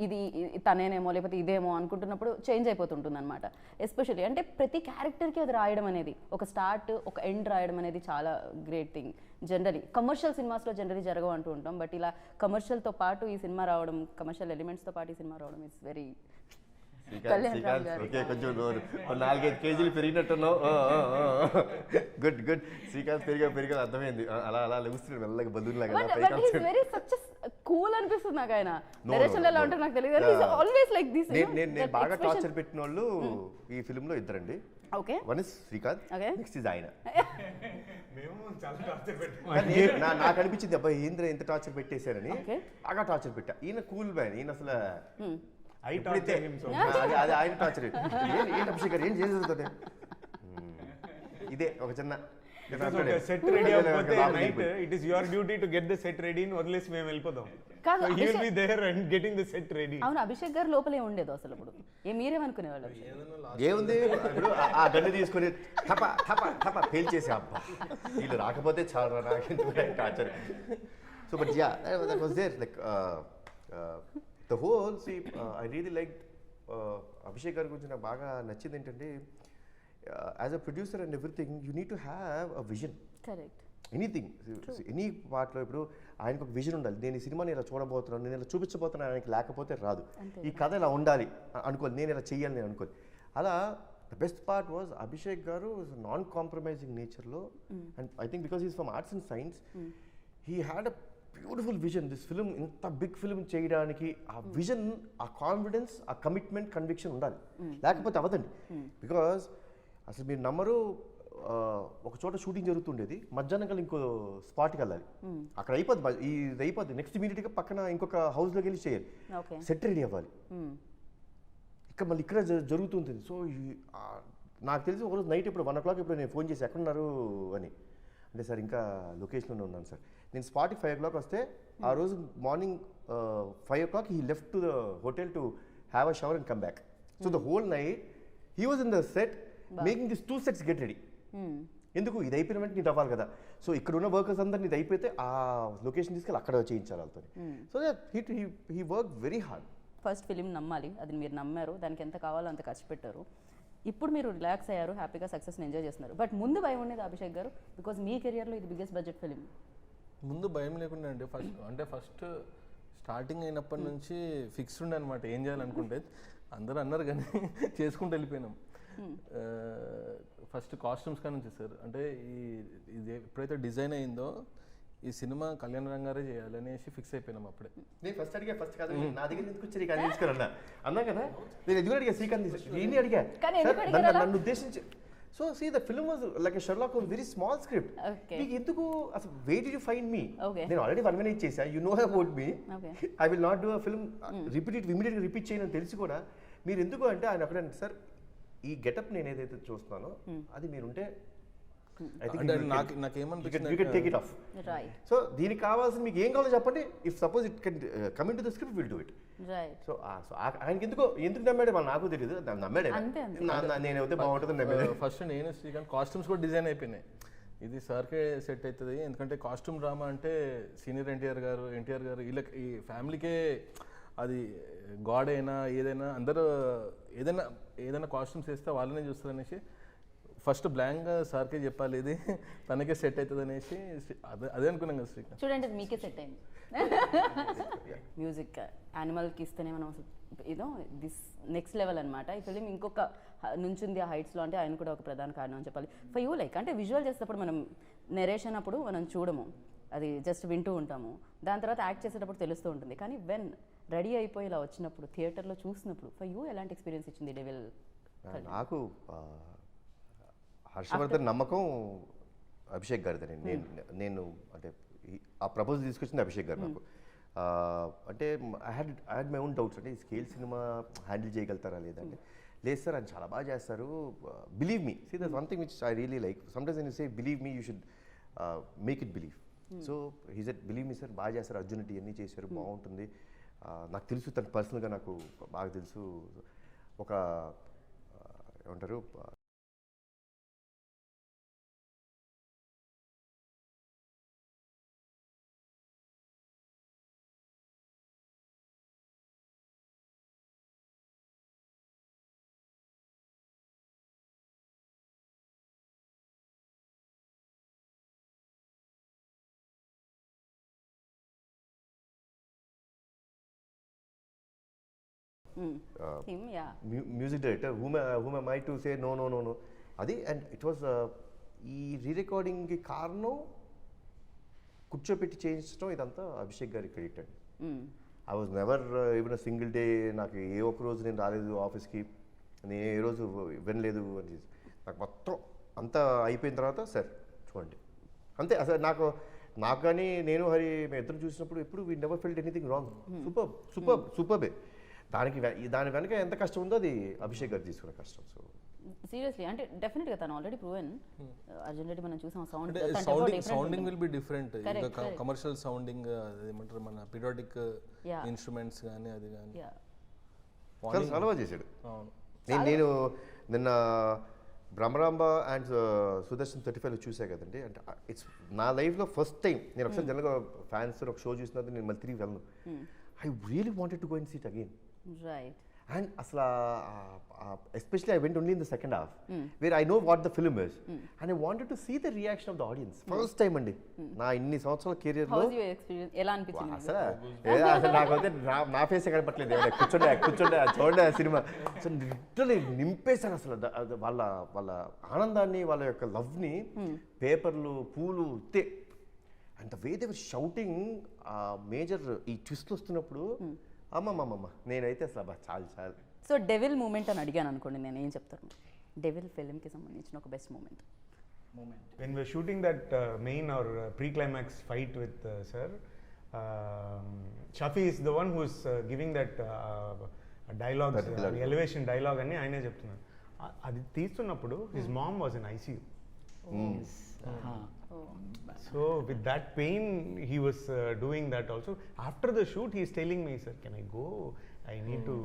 ఇది తనేనేమో లేకపోతే ఇదేమో అనుకుంటున్నప్పుడు చేంజ్ అయిపోతుంటుంది అనమాట. ఎస్పెషల్లీ అంటే ప్రతి క్యారెక్టర్కి అది రాయడం అనేది, ఒక స్టార్ట్ ఒక ఎండ్ రాయడం అనేది చాలా గ్రేట్ థింగ్. జనరలీ కమర్షియల్ సినిమాస్లో జనరలీ జరగవు అంటూ ఉంటాం, బట్ ఇలా కమర్షియల్తో పాటు ఈ సినిమా రావడం, కమర్షియల్ ఎలిమెంట్స్తో పాటు ఈ సినిమా రావడం ఇట్స్ వెరీ. కొంచెం 4-5 కేజీలు పెరిగినట్టున్నావు. గుడ్. శ్రీకాంత్ పెరిగా అర్థమైంది. అలా లెగుస్తున్నాడు మెల్లగా బదులాగా. కూల్ అనిపిస్తుంది నాకు. ఆయన డైరెక్షన్ ఎలా ఉంటారు నాకు తెలియదు. Always like this. నేను బాగా టార్చర్ పెట్టిన వాళ్ళు ఈ ఫిల్మ్ లో ఇద్దరండి. Okay, one is Srikanth, next is ఆయన. నాకు అనిపించింది అబ్బాయి ఏంద్ర ఎంత టార్చర్ పెట్టేశారని. బాగా టార్చర్ పెట్టా. ఈయన కూల్ మ్యాన్. ఈయన అసలు అది ఆయన టార్చర్. ఏంటి అభిషేక్ గారు ఏం చేసేది ఇదే ఒక చిన్న సెట్ రెడీ అయిపోతే night it is your duty to get the set ready అని వదిలేసి మేము వెళ్ళిపోదాం. కాదు, he will be there and getting the set ready. అవును, అభిషేక్ గారు లోపలే ఉండేది అసలు. ఇప్పుడు మీరేమనుకునేవాళ్ళు? ఏముంది, ఇప్పుడు ఆ గన్ను తీసుకొని థప పేల్చేసి అబ్బా వీళ్ళు రాకపోతే చాలా నాకు torture. So but yeah that was there. Like the whole see I really like Abhishek గారి గురించి నాకు బాగా నచ్చింది ఏంటంటే as a producer and everything you need to have a vision. Correct. Anything any పార్ట్లో ఇప్పుడు ఆయనకు ఒక విజన్ ఉండాలి. నేను ఈ సినిమాని ఇలా చూడబోతున్నాను, నేను ఇలా చూపించబోతున్నాను, ఆయనకి లేకపోతే రాదు. ఈ కథ ఇలా ఉండాలి అనుకోవాలి, నేను ఇలా చెయ్యాలి నేను అనుకోవాలి. అలా the best part was Abhishek గారు నాన్ కాంప్రమైజింగ్ నేచర్లో, and I think because is from arts and science, he had a beautiful vision. This film ఇంత బిగ్ ఫిలిం చేయడానికి ఆ విజన్, ఆ కాన్ఫిడెన్స్, ఆ కమిట్మెంట్, కన్విక్షన్ ఉండాలి, లేకపోతే అవ్వదండి. బికాస్ అసలు మీరు నమ్మరు, ఒక చోట షూటింగ్ జరుగుతుండేది, మధ్యాహ్నం కల్లా ఇంకో స్పాట్కి వెళ్ళాలి, అక్కడ అయిపోద్ది, ఇది అయిపోద్ది, నెక్స్ట్ ఇమీడియట్గా పక్కన ఇంకొక హౌస్లోకి వెళ్ళి చేయాలి, సెట్ రెడీ అవ్వాలి, ఇక్కడ మళ్ళీ ఇక్కడ జరుగుతుంటుంది. సో నాకు తెలిసి ఒకరోజు నైట్ ఇప్పుడు 1 o'clock ఇప్పుడు నేను ఫోన్ చేసి ఎక్కడున్నారు అని అంటే, సార్ ఇంకా లొకేషన్లోనే ఉన్నాను సార్. నేను స్పాట్కి 5 o'clock వస్తే ఆ రోజు morning 5 o'clock he left to the hotel to have a shower and come back. So the whole night he was in the set making this 2 sets get ready. ఎందుకు ఇది అయిపోయిన వెంటనే నీకు అవ్వాలి కదా. సో ఇక్కడ ఉన్న వర్కర్స్ అందరినీ ఇది అయిపోతే ఆ లొకేషన్ తీసుకెళ్ళి అక్కడ చేయించాలి వాళ్ళతో. So he work very hard. First film నమ్మాలి, అది మీరు నమ్మారు, దానికి ఎంత కావాలో అంత ఖర్చు పెట్టారు. ఇప్పుడు మీరు రిలాక్స్ అయ్యారు, హ్యాపీగా సక్సెస్ని ఎంజాయ్ చేస్తున్నారు. బట్ ముందు భయం ఉండేది అభిషేక్ గారు, బికాజ్ మీ కెరియర్లో ఇది బిగ్గెస్ట్ బడ్జెట్ ఫిలిం. ముందు భయం లేకుండా అండి. ఫస్ట్ స్టార్టింగ్ అయినప్పటి నుంచి ఫిక్స్డ్ ఉండే అనమాట ఏం చేయాలనుకుంటే. అందరూ అన్నారు కానీ చేసుకుంటూ వెళ్ళిపోయినాం. ఫస్ట్ కాస్ట్యూమ్స్ కానీ నుంచి సార్, అంటే ఇది ఎప్పుడైతే డిజైన్ అయిందో ఈ సినిమా కళ్యాణ్ రామ్ గారే చేయాలి అనేసి ఫిక్స్ అయిపోయినాం అప్పుడే. నేను ఫస్ట్ అడిగా, ఫస్ట్ కాదు నా దగ్గర ఎందుకు వచ్చి కానీ తీసుకురన్నా అన్నా కదా, నేను ఎదుగు అడిగా శ్రీకాంత్ నేను అడిగా నన్ను ఉద్దేశించి. So see the film was like a Sherlock Holmes, very small script. మీకు ఎందుకు అసలు wait did you find me? నేను ఆల్రెడీ 1 minute చేశా, you know about me, I will not do a film ఇమీడియట్గా రిపీట్ చేయని తెలిసి కూడా మీరు ఎందుకు అంటే ఆయన అక్కడ సార్ ఈ గెటప్ నేను ఏదైతే చూస్తున్నానో అది మీరుంటే సో దీనికి కావాల్సిన మీకు ఏం కావాలో చెప్పండి. If suppose it can coming to the script will do it. So ఆయనకి ఎందుకు నమ్మాడు వాళ్ళు నాకు తెలియదు, నమ్మాడే నేనైతే బాగుంటుంది నమ్మాడు. ఫస్ట్ నేను శ్రీకాంత్ కాస్ట్యూమ్స్ కూడా డిజైన్ అయిపోయినాయి, ఇది సార్కే సెట్ అవుతుంది. ఎందుకంటే కాస్ట్యూమ్ డ్రామా అంటే సీనియర్ ఎన్టీఆర్ గారు వీళ్ళకి ఈ ఫ్యామిలీకే అది గాడ్ అయినా ఏదైనా అందరూ ఏదైనా కాస్ట్యూమ్స్ వేస్తే వాళ్ళనే చూస్తారు అనేసి ఫస్ట్ బ్లాంక్గా సార్కే చెప్పాలి, ఇది తనకే సెట్ అవుతుంది అనేసి అదే అనుకున్నాం కదా శ్రీకాంత్. చూడండి మీకే సెట్ అయింది. మ్యూజిక్ యానిమల్కి ఇస్తేనే మనం ఏదో దిస్ నెక్స్ట్ లెవెల్ అనమాట. ఈ ఫిలిం ఇంకొక నుంచింది ఆ హైట్స్లో, అంటే ఆయన కూడా ఒక ప్రధాన కారణం అని చెప్పాలి. ఫర్ యూ లైక్ అంటే విజువల్ చేసేటప్పుడు మనం నెరేషన్ అప్పుడు మనం చూడము, అది జస్ట్ వింటూ ఉంటాము, దాని తర్వాత యాక్ట్ చేసేటప్పుడు తెలుస్తూ ఉంటుంది. కానీ వెన్ రెడీ అయిపోయి ఇలా వచ్చినప్పుడు థియేటర్లో చూసినప్పుడు ఫర్ యూ ఎలాంటి ఎక్స్పీరియన్స్ ఇచ్చింది డెవిల్? నాకు హర్షవర్ధన్ నమ్మకం అభిషేక్ గారిదని. నేను అంటే ఆ ప్రపోజల్ తీసుకొచ్చింది అభిషేక్ గారు నాకు. అంటే I had my own doubts, అంటే ఈ స్కేల్ సినిమా హ్యాండిల్ చేయగలుగుతారా లేదంటే. లేదు సార్ ఆయన చాలా బాగా చేస్తారు, believe me. See that's one thing which I really like. Sometimes when you say believe me you should make it believe. So he said believe me sir, బాగా చేస్తారు, అర్జున్ రెడ్డి అన్నీ చేశారు, బాగుంటుంది. నాకు తెలుసు తను పర్సనల్గా నాకు బాగా తెలుసు. ఒక ఏమంటారు music director whom am I to say no అది. అండ్ ఇట్ వాజ్ ఈ రీరికార్డింగ్కి కారణం కూర్చోపెట్టి చేయించడం ఇదంతా అభిషేక్ గారి క్రెడిట్ అండి. I was never even a single day, నాకు ఏ ఒక్క రోజు నేను రాలేదు ఆఫీస్కి, నేను ఏ రోజు వినలేదు అని. నాకు మొత్తం అంతా అయిపోయిన తర్వాత సార్ చూడండి అంతే. అసలు నాకు కానీ నేను హరి మేము ఇద్దరు చూసినప్పుడు ఎప్పుడు we never felt anything wrong. సూపర్బే. దాని వెనక ఎంత కష్టం ఉందో అది అభిషేక్ గారు తీసుకునే కష్టం. సో సీరియస్లీ అంటే డెఫినెట్గా తను ఆల్రెడీ ప్రూవెన్. అర్జున్ రెడ్డి మనం చూసాం, sounding will be different. Commercial sounding ఏమంటారు, మన పీరియాడిక్ ఇన్స్ట్రుమెంట్స్ కానీ అది కానీ చాలా బాగా చేశాడు. నేను నిన్న బ్రహ్మరాంబ అండ్ సుదర్శన్ 35 చూసా కదండి. అంటే ఇట్స్ నా లైఫ్లో ఫస్ట్ టైం. నేను ఒకసారి జనరల్గా ఫ్యాన్స్ ఒక షో చూసినది నేను మళ్ళీ తిరిగి వెళ్ళను. I really wanted to go and see it again. Right. And asla, especially I went only in the second half, where I know what the film is, and I wanted to see the reaction of the audience. First time అండి నా ఇన్ని సంవత్సరాల career లో house your experience, ఎలా అనిపించింది? అసలు నాకైతే నా ఫేస్ కనపట్లేదు, కూర్చోండి చూడండి ఆ సినిమా. సో లిటరలీ నింపేశారు అసలు వాళ్ళ ఆనందాన్ని, వాళ్ళ యొక్క లవ్ని, పేపర్లు, పూలు ఇస్తే. And the way they were shouting major ఈ ట్విస్ట్ వస్తున్నప్పుడు, అమ్మమ్మమ్మ నేనైతే అసలు చాలు. సో డెవిల్ మూమెంట్ అని అడిగాను అనుకోండి, నేను ఏం చెప్తాను? డెవిల్ ఫిల్మ్కి సంబంధించిన ఒక best moment. When we're shooting that main or pre-climax fight with sir, Shafi is the one who's giving that dialogue, the elevation dialogue అని ఆయనే చెప్తున్నాడు. అది తీస్తున్నప్పుడు his mom was in ICU. So with that pain he was doing that also. After the shoot he is telling me, sir, can I go? I need to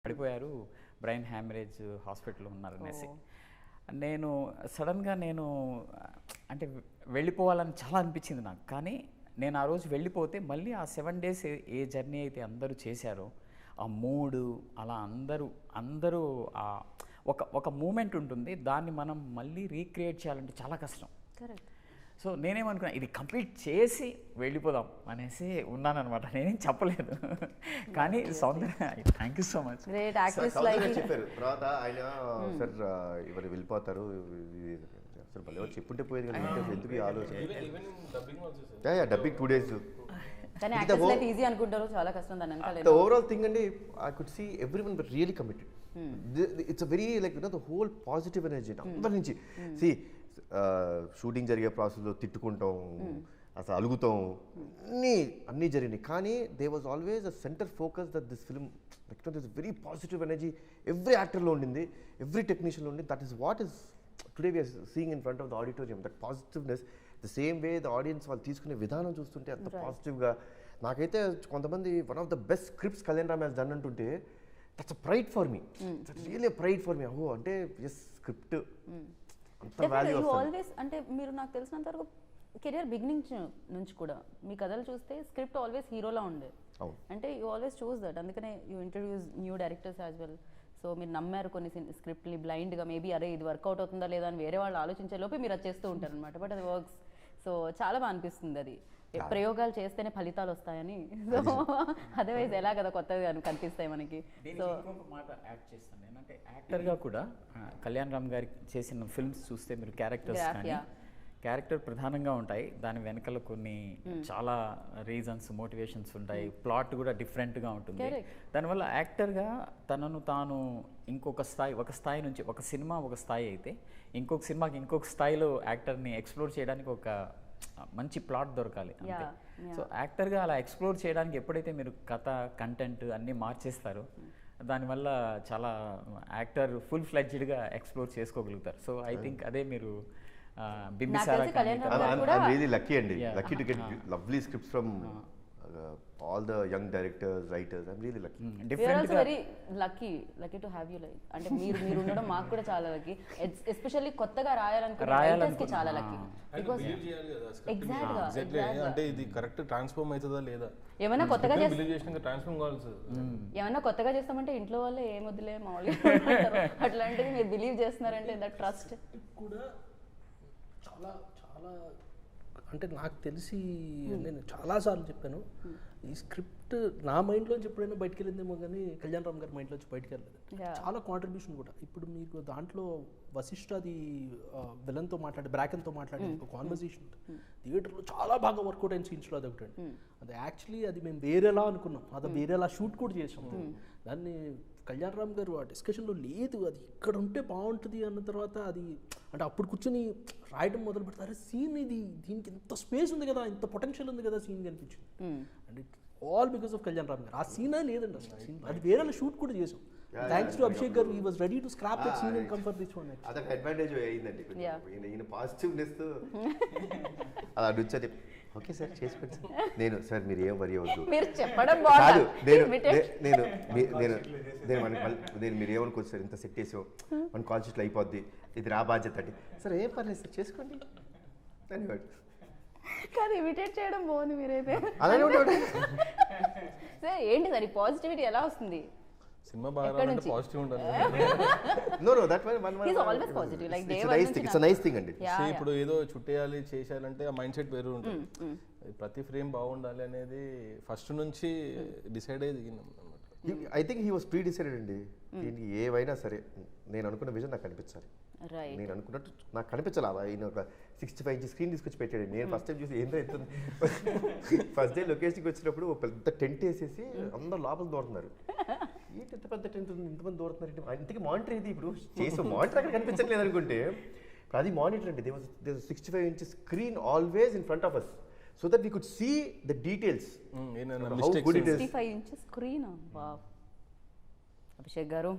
పడిపోయారు, brain haemorrhage, హాస్పిటల్లో ఉన్నారనేసి. నేను సడన్గా అంటే వెళ్ళిపోవాలని చాలా అనిపించింది నాకు. కానీ నేను ఆ రోజు వెళ్ళిపోతే మళ్ళీ ఆ 7 days ఏ జర్నీ అయితే అందరూ చేశారో ఆ మూడు అలా అందరూ ఒక మూమెంట్ ఉంటుంది, దాన్ని మనం మళ్ళీ రీక్రియేట్ చేయాలంటే చాలా కష్టం. కరెక్ట్. సో నేనేమనుకున్నా, ఇది కంప్లీట్ చేసి వెళ్ళిపోదాం అనేసి ఉన్నానన్నమాట. నేనేం చెప్పలేదు. కానీ Soundarya, thank you so much. Great actress like చెప్పారు. తర్వాత ఆయన సార్ ఎవరు వెళ్ళిపోతారు, అసలు భలే చెప్పుంటే పోయేది కానీ ఎందుకు ఈ ఆలోచన. Dubbing 2 days. కానీ యాక్టర్స్ లైఫ్ ఈజీ అనుకుంటారు, చాలా కష్టం దాని వెనకాల. The overall thing అండి, I could see everyone were really committed. It's a very like the whole positive energy అందరి నుంచి. See, షూటింగ్ జరిగే ప్రాసెస్లో తిట్టుకుంటాం, అసలు అలుగుతాం, అన్నీ జరిగినాయి. కానీ there was always a centre focus that this film like this very positive energy every యాక్టర్లో ఉండింది, ఎవ్రీ టెక్నీషియన్లో ఉండింది. That is what is today we are seeing in front of the auditorium. That positiveness, the same way the audience వాళ్ళు తీసుకునే విధానం చూస్తుంటే అంత పాజిటివ్గా. నాకైతే కొంతమంది one of the best scripts Kalyan Ram has done అంటుంటే that's a pride for me, that's really a pride for మీ. అహో అంటే ఎస్ స్క్రిప్ట్ ఆల్వేస్. అంటే మీరు నాకు తెలిసినంత వరకు కెరియర్ బిగినింగ్ నుంచి కూడా మీ కథలు చూస్తే స్క్రిప్ట్ ఆల్వేస్ హీరోలా ఉండే, అంటే యూ ఆల్వేస్ చూస్ దట్. అందుకనే you introduce new directors as well. So మీరు నమ్మారు కొన్ని స్క్రిప్ట్ని బ్లైండ్గా, మేబీ అరే ఇది వర్కౌట్ అవుతుందా లేదా అని వేరే వాళ్ళు ఆలోచించే లోపే మీరు అది చేస్తూ ఉంటారు అనమాట. బట్ అది వర్క్స్. సో చాలా బాగా అనిపిస్తుంది అది, ప్రయోగాలు చేస్తేనే ఫలితాలు వస్తాయని. సో అదర్వైజ్ ఎలా కదా కొత్తగా కనిపిస్తాయి మనకి. సో ఇంకొక మాట యాడ్ చేస్తాను ఏంటంటే, యాక్టర్గా కూడా కళ్యాణ్ రామ్ గారి చేసిన ఫిల్మ్స్ చూస్తే మీరు క్యారెక్టర్ ప్రధానంగా ఉంటాయి, దాని వెనకాల కొన్ని చాలా రీజన్స్, మోటివేషన్స్ ఉంటాయి, ప్లాట్ కూడా డిఫరెంట్గా ఉంటుంది. దానివల్ల యాక్టర్గా తనను తాను ఒక స్థాయి నుంచి, ఒక సినిమా ఒక స్థాయి అయితే ఇంకొక సినిమాకి ఇంకొక స్థాయిలో యాక్టర్ని ఎక్స్ప్లోర్ చేయడానికి ఒక మంచి ప్లాట్ దొరకాలి అంతే. సో యాక్టర్గా అలా ఎక్స్ప్లోర్ చేయడానికి ఎప్పుడైతే మీరు కథ, కంటెంట్ అన్నీ మార్చేస్తారో దానివల్ల చాలా యాక్టర్ ఫుల్ ఫ్లెడ్జ్డ్గా ఎక్స్ప్లోర్ చేసుకోగలుగుతారు. సో ఐ థింక్ అదే మీరు బింబిసారా. I'm really lucky అండి, lucky to get lovely scripts from all the young directors, writers. I'm really lucky. We are also very lucky to have you. Like అంటే మీరు ఉండడం మాకు కూడా చాలా లక్కీ. ఎస్పెషల్లీ కొత్తగా రాయాలనుకునే రైటర్స్ కి చాలా లక్కీ. బికాజ్ ఎగ్జాక్ట్లీ అంటే ఇది కరెక్ట్ ట్రాన్స్ఫార్మ్ అవుతుందా లేదా, ఏమైనా కొత్తగా ట్రాన్స్ఫార్మ్ కావాలి. ఏమైనా కొత్తగా చేస్తామంటే ఇంట్లో వాళ్ళే ఏమొద్దులే మామూలుగా అట్లాంటిది మీరు బిలీవ్ చేస్తున్నారంటే దట్ ట్రస్ట్ కూడా చాలా చాలా. అంటే నాకు తెలిసి నేను చాలాసార్లు చెప్పాను, ఈ స్క్రిప్ట్ నా మైండ్లోంచి ఎప్పుడైనా బయటకు వెళ్ళిందేమో కానీ కళ్యాణ్ రామ్ గారి మైండ్లోంచి బయటకు వెళ్ళలేదు. చాలా కాంట్రిబ్యూషన్ కూడా. ఇప్పుడు మీకు దాంట్లో వశిష్ఠది విలన్తో బ్రాకెన్తో మాట్లాడే ఒక కాన్వర్సేషన్ థియేటర్లో చాలా బాగా వర్కౌట్ అయిన సీన్స్లో అది ఒకటి. అది యాక్చువల్లీ అది మేము వేరేలా అనుకున్నాం, అది వేరేలా షూట్ కూడా చేసాం. దాన్ని కళ్యాణ్ రామ్ గారు ఆ డిస్కషన్లో లేదు, అది ఇక్కడ ఉంటే బాగుంటుంది అన్న తర్వాత అది అంటే అప్పుడు కూర్చొని రాయడం మొదలు పెడతారు. సీన్ ఇది, దీనికి ఇంత స్పేస్ ఉంది కదా, ఇంత పొటెన్షియల్ ఉంది కదా సీన్ కనిపించింది. And all because of Kalyan Ram గారు. ఆ సీనే లేదండి అసలు సినిమా, అది వేరే షూట్ కూడా చేసాం. Thanks to Abhishek garu, he was ready to scrap that scene and come for this one. అదొక అడ్వాంటేజ్ అయ్యిందండి కొంచెం. Yeah. ఈయన పాజిటివ్నెస్ అలా అడుగుతుంది. ఓకే సార్ చేసుకోండి సార్. నేను సార్ మీరు ఏం వరి అవ్వద్దు. మీరు చెప్పడం కాదు బాగుంది. నేను నేను నేను నేను నేను మీరు ఏమనుకోవచ్చు సార్, ఇంత సెట్ చేసాం మన కాల్ షీట్లో అయిపోద్ది, ఇది రా బాధ్యత అంటే సార్ ఏం పర్లేదు సార్ చేసుకోండి అనేవాడు. కాదు ఇమిటేట్ చేయడం బాగుంది మీరైతే. అలానే ఉంటాడు. సార్ ఏంటి సార్ ఈ పాజిటివిటీ ఎలా వస్తుంది? సినిమా బాగా ఎక్కడి రావాలంటే నుంచి? పాజిటివ్ ఉండాలి. No, that one. He's always positive, like day It's a one nice నుంచి thing. It's a nice thing అండి. Yeah, See, yeah. ఇప్పుడు ఏదో చుట్టేయాలి చేసేయాలంటే ఆ మైండ్ సెట్ వేరు ఉంటుంది. ప్రతి ఫ్రేమ్ బాగుండాలి అనేది ఫస్ట్ నుంచి డిసైడ్ అయ్యి దిగినాం అనమాట. I think he was pre decided అండి. దీనికి ఏవైనా సరే నేను అనుకున్న విజన్ నాకు కనిపించాలి, రైట్. నేను అనుకున్నట్టు నాకు కనిపించాలి. ఆయన ఒక 65 ఇంచ్ స్క్రీన్ తీసుకొచ్చి పెట్టాడు. నేను ఫస్ట్ టైం చూసి ఏంటో ఎంత ఫస్ట్ డే లొకేషన్కి వచ్చినప్పుడు ఒక పెద్ద టెంట్ వేసేసి అందరూ లోపల దూరుతున్నారు. ఏంటి ఎంత పెద్ద టెంట్ ఉంది, ఇంతమంది దూరుతున్నారు, ఇంతకీ మానిటర్ ఇది ఇప్పుడు చేసే మానిటర్ అక్కడ కనిపించట్లేదు అనుకుంటే ఇప్పుడు అది మానిటర్ అండి. They 65 inch screen always in front of us so that we could see the details. How good it is. 65 inches screen. Wow. Abhishek garu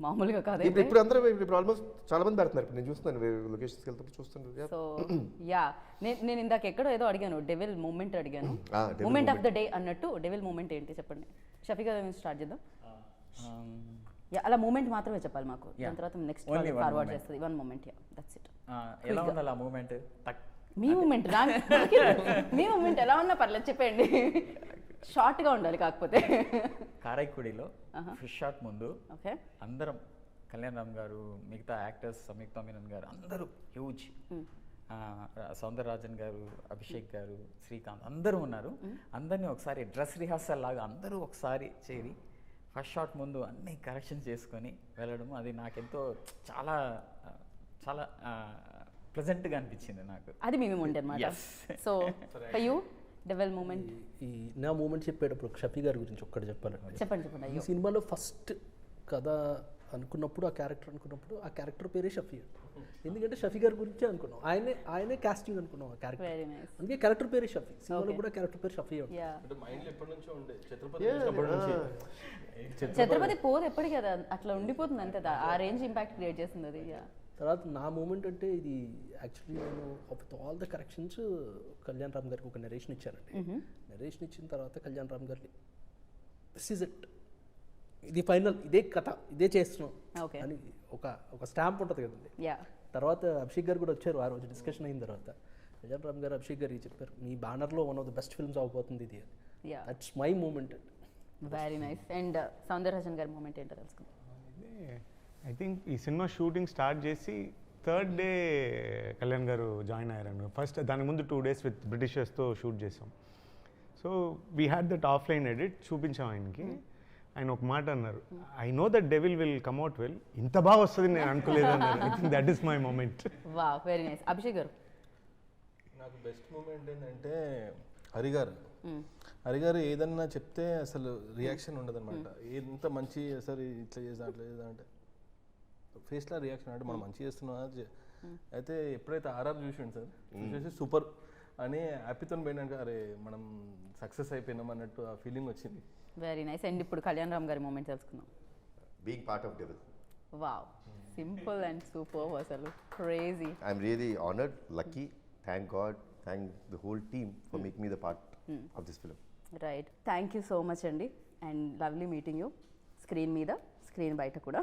మామూలుగా కాదు. ఇప్పుడు అందరూ ఇప్పుడు ఆల్మోస్ట్ చాలా మంది పెడుతున్నారు. ఇప్పుడు నేను చూస్తున్నాను లొకేషన్స్కి వెళ్తున్నప్పుడు చూస్తున్నాను. సో యా నేను ఇందాక ఎక్కడో ఏదో అడిగాను, డెవిల్ మూమెంట్ అడిగాను. devil moment of the day అన్నట్టు డెవిల్ మూమెంట్ ఏంటి చెప్పండి. షఫీ గారు స్టార్ట్ చేద్దాం. యా అలా మూమెంట్ మాత్రమే చెప్పాలి మాకు. దాని తర్వాత next Only one forward moment. చేస్తుంది. One moment. Yeah that's it. ఎలా ఉండాలి ఆ మూమెంట్? మీ మూమెంట్ మీ మూమెంట్ ఎలా ఉన్నా పర్లేదు చెప్పండి. షార్ట్గా ఉండాలి కాకపోతే. కారైక్కుడిలో ఫిష్ షాట్ ముందు ఓకే అందరం కళ్యాణ్ రామ్ గారు, మిగతా యాక్టర్స్ సంయుక్త మీనన్ గారు అందరూ హ్యూజ్, సౌందరరాజన్ గారు, అభిషేక్ గారు, శ్రీకాంత్ అందరూ ఉన్నారు. అందరినీ ఒకసారి డ్రెస్ రిహార్సల్ లాగా అందరూ ఒకసారి చేరి ఫస్ట్ షాట్ ముందు అన్ని కరెక్షన్ చేసుకొని వెళ్ళడం అది నాకెంతో చాలా చాలా ప్లెజెంట్గా అనిపించింది నాకు. అది మీ మూమెంట్ అనమాట. Yes. So for you devil moment ఈ నా మూమెంట్ చెప్పేటప్పుడు షఫీ గారి గురించి ఒక్కటి చెప్పాలండి. చెప్పండి. ఈ అయ్యో సినిమాలో ఫస్ట్ కథ అనుకున్నప్పుడు ఆ క్యారెక్టర్ పేరే షఫీ. ఎందుకంటే షఫీ గారి గురించే అనుకున్నాం, ఆయనే కాస్టింగ్ అనుకున్నాం ఆ క్యారెక్టర్. Very nice. అందుకే క్యారెక్టర్ పేరే షఫీ. సినిమాలో కూడా క్యారెక్టర్ పేరు షఫీ ఉంటుంది. యా అంటే మైండ్లో ఎప్పటి నుంచో ఉండే ఛత్రపతి చూసినప్పటి నుంచి. ఛత్రపతి పోదు ఎప్పటికీ కదా అట్లా ఉండిపోతుంది అంతే. ఆ రేంజ్ ఇంపాక్ట్ క్రియేట్ చేస్తుంది అది. యా తర్వాత నా మూమెంట్ అంటే ఇది యాక్చువల్లీ నేను with all the corrections Kalyan Ram గారికి ఒక నెరేషన్ ఇచ్చానండి. నెరేషన్ ఇచ్చిన తర్వాత కళ్యాణ్ రామ్ గారిని దిస్ ఈజ్ ఇట్, ఇది ఫైనల్, ఇదే కథ, ఇదే చేస్తున్నాం Okay. అని ఒక స్టాంప్ ఉంటుంది కదండి. యా తర్వాత అభిషేక్ గారు కూడా వచ్చారు ఆ రోజు డిస్కషన్ అయిన తర్వాత. కళ్యాణ్ రామ్ గారు అభిషేక్ గారికి చెప్పారు, మీ బ్యానర్లో one of the best films అవబోతుంది ఇది. Yeah that's my moment. Very nice. And Soundararajan గారి మూమెంట్ ఏంటో తెలుసుకుందాం. ఐ థింక్ ఈ సినిమా షూటింగ్ స్టార్ట్ చేసి third day Kalyan garu join అయ్యారు. ఫస్ట్ దాని ముందు 2 days విత్ బ్రిటిషర్స్తో షూట్ చేసాం. So we had that offline edit చూపించాం ఆయనకి. ఆయన ఒక మాట అన్నారు, I know that Devil will come out well, ఇంత బాగా వస్తుంది నేను అనుకోలేదు అన్నారు. I think that is my moment. Wow very nice. Abhishek గారు నాకు బెస్ట్ మూమెంట్ ఏంటంటే హరిగారు ఏదన్నా చెప్తే అసలు రియాక్షన్ ఉండదు అనమాట. ఎంత మంచి అసలు ఇట్లా చేద్దాం అట్లా చేద్దాం అంటే ఫేస్లో రియాక్షన్ అంటే మనం మంచి చేస్తున్నాం. అయితే ఎప్పుడైతే ఆర్ఆర్ చూసాను సార్, చూసేసి సూపర్ అని హ్యాపీతో పోయినాక అరే మనం సక్సెస్ అయిపోయినాం అన్నట్టు ఆ ఫీలింగ్ వచ్చింది. Very nice. అండ్ ఇప్పుడు కళ్యాణ్ రామ్ గారి మూమెంట్ తెలుసుకుందాం. Being part of Devil. Wow simple and super. అసలు crazy. I'm really honoured, lucky, thank God, thank the whole team for making me the part of this film. Right. Thank you so much అండి. And lovely meeting you screen మీద, screen బయట కూడా.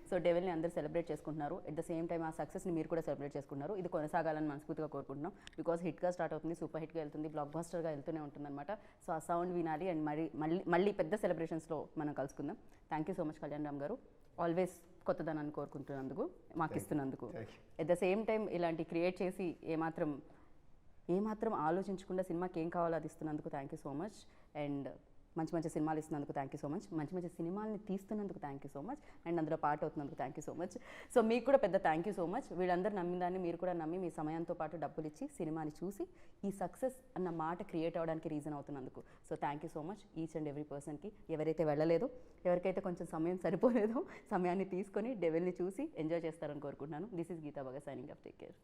So డెవిల్ని అందరూ celebrate చేసుకుంటున్నారు. At the same time ఆ సక్సెస్ని మీరు కూడా సెలబ్రేట్ చేసుకుంటున్నారు. ఇది కొనసాగాలని మనస్ఫూర్తిగా కోరుకుంటున్నాం. బికాస్ హిట్గా స్టార్ట్ అవుతుంది, సూపర్ హిట్గా వెళ్తుంది, బ్లాక్ బస్టర్గా వెళ్తూనే ఉంటుందన్నమాట. సో ఆ సౌండ్ వినాలి అండ్ మళ్ళీ పెద్ద సెలబ్రేషన్స్లో మనం కలుసుకుందాం. Thank you so much Kalyan Ram garu. Always కొత్తదనాన్ని కోరుకుంటున్నందుకు, మాకు ఇస్తున్నందుకు. ఎట్ ద సేమ్ టైం ఇలాంటి క్రియేట్ చేసి ఏమాత్రం ఆలోచించకుండా సినిమాకి ఏం కావాలో అది ఇస్తున్నందుకు thank you so much. And మంచి సినిమాలు ఇస్తున్నందుకు థ్యాంక్ యూ సో మచ్. మంచి సినిమాల్ని తీస్తున్నందుకు thank you so much. And అందులో పార్ట్ అవుతున్నందుకు thank you so much. So మీకు కూడా పెద్ద థ్యాంక్ యూ సో మచ్. వీళ్ళందరూ నమ్మిన దాన్ని మీరు కూడా నమ్మి మీ సమయంతో పాటు డబ్బులు ఇచ్చి సినిమాని చూసి ఈ సక్సెస్ అన్న మాట క్రియేట్ అవ్వడానికి రీజన్ అవుతున్నందుకు. So thank you so much each and every పర్సన్కి. ఎవరైతే వెళ్ళలేదో, ఎవరికైతే కొంచెం సమయం సరిపోలేదో, సమయాన్ని తీసుకొని డెవిల్ని చూసి ఎంజాయ్ చేస్తారని కోరుకుంటున్నాను. This is Geeta Bhagat signing off. Take care.